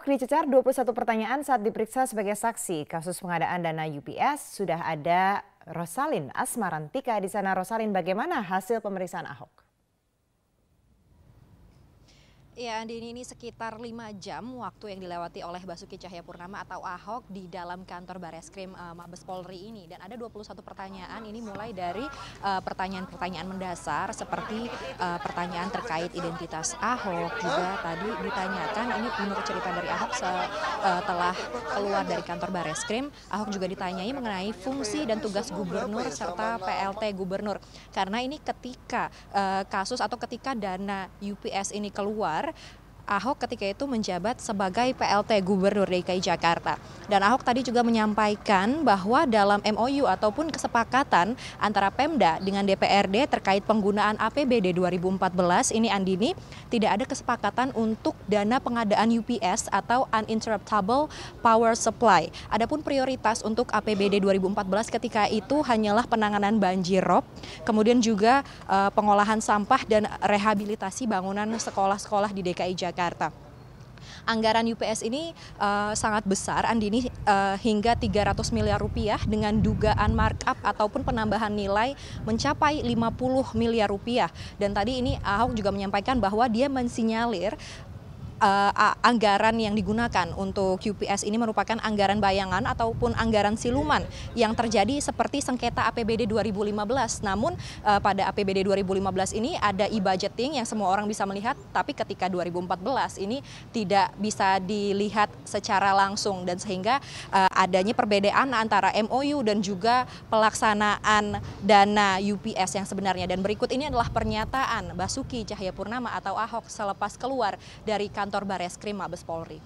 Ahok dicecar 21 pertanyaan saat diperiksa sebagai saksi kasus pengadaan dana UPS. Sudah ada Rosalin Asmarantika di sana. Rosalin, bagaimana hasil pemeriksaan Ahok? Ya, Andi, ini sekitar 5 jam waktu yang dilewati oleh Basuki Cahayapurnama atau Ahok di dalam kantor Bareskrim Mabes Polri ini. Dan ada 21 pertanyaan, ini mulai dari pertanyaan-pertanyaan mendasar seperti pertanyaan terkait identitas Ahok. Juga tadi ditanyakan, ini menurut cerita dari Ahok setelah keluar dari kantor Bareskrim, Ahok juga ditanyai mengenai fungsi dan tugas gubernur serta PLT gubernur. Karena ini ketika kasus atau ketika dana UPS ini keluar, Ahok ketika itu menjabat sebagai PLT Gubernur DKI Jakarta. Dan Ahok tadi juga menyampaikan bahwa dalam MOU ataupun kesepakatan antara Pemda dengan DPRD terkait penggunaan APBD 2014 ini, Andini, tidak ada kesepakatan untuk dana pengadaan UPS atau Uninterruptible Power Supply. Adapun prioritas untuk APBD 2014 ketika itu hanyalah penanganan banjir rob, kemudian juga pengolahan sampah dan rehabilitasi bangunan sekolah-sekolah di DKI Jakarta. Anggaran UPS ini sangat besar, Andini, hingga 300 miliar rupiah dengan dugaan markup ataupun penambahan nilai mencapai 50 miliar rupiah. Dan tadi ini Ahok juga menyampaikan bahwa dia mensinyalir anggaran yang digunakan untuk UPS ini merupakan anggaran bayangan ataupun anggaran siluman yang terjadi seperti sengketa APBD 2015. Namun pada APBD 2015 ini ada e-budgeting yang semua orang bisa melihat, tapi ketika 2014 ini tidak bisa dilihat secara langsung, dan sehingga adanya perbedaan antara MOU dan juga pelaksanaan dana UPS yang sebenarnya. Dan berikut ini adalah pernyataan Basuki Cahayapurnama atau Ahok selepas keluar dari kantor Bareskrim Mabes Polri.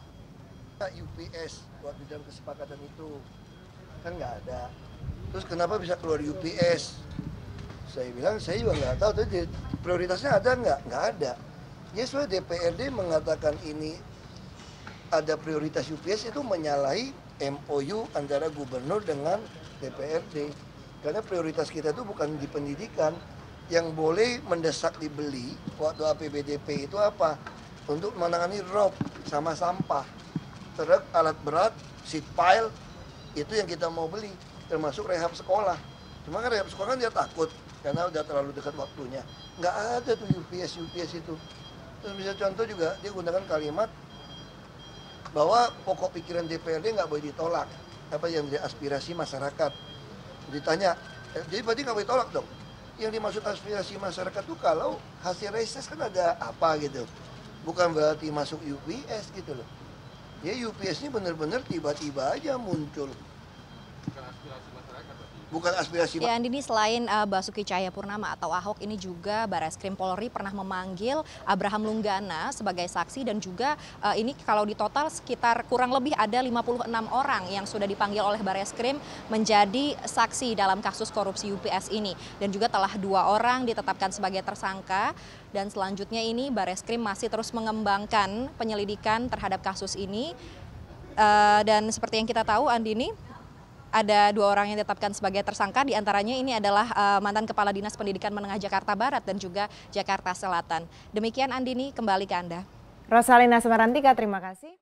UPS waktu dalam kesepakatan itu kan nggak ada. Terus kenapa bisa keluar UPS? Saya bilang saya juga nggak tahu. Tapi prioritasnya ada nggak? Nggak ada. Yes, DPRD mengatakan ini ada prioritas UPS, itu menyalahi MOU antara gubernur dengan DPRD. Karena prioritas kita itu bukan di pendidikan. Yang boleh mendesak dibeli waktu APBDP itu apa? Untuk menangani rob sama sampah, truk, alat berat, seat pile, itu yang kita mau beli, termasuk rehab sekolah. Cuma kan rehab sekolah kan dia takut karena udah terlalu dekat waktunya. Nggak ada tuh UPS itu. Terus bisa contoh juga dia gunakan kalimat bahwa pokok pikiran DPRD nggak boleh ditolak, apa yang menjadi aspirasi masyarakat. Ditanya, jadi berarti nggak boleh tolak dong. Yang dimaksud aspirasi masyarakat tuh kalau hasil reses kan ada apa gitu. Bukan berarti masuk UPS gitu loh. Ya UPS ini benar-benar tiba-tiba aja muncul. Bukan aspirasi masyarakat. Ya, Andini, selain Basuki Cahayapurnama atau Ahok, ini juga Bareskrim Polri pernah memanggil Abraham Lunggana sebagai saksi, dan juga ini kalau ditotal sekitar kurang lebih ada 56 orang yang sudah dipanggil oleh Bareskrim menjadi saksi dalam kasus korupsi UPS ini. Dan juga telah 2 orang ditetapkan sebagai tersangka, dan selanjutnya ini Bareskrim masih terus mengembangkan penyelidikan terhadap kasus ini. Dan seperti yang kita tahu, Andini, ada 2 orang yang ditetapkan sebagai tersangka, diantaranya ini adalah mantan Kepala Dinas Pendidikan Menengah Jakarta Barat dan juga Jakarta Selatan. Demikian, Andini, kembali ke Anda. Rosalin Asmarantika, terima kasih.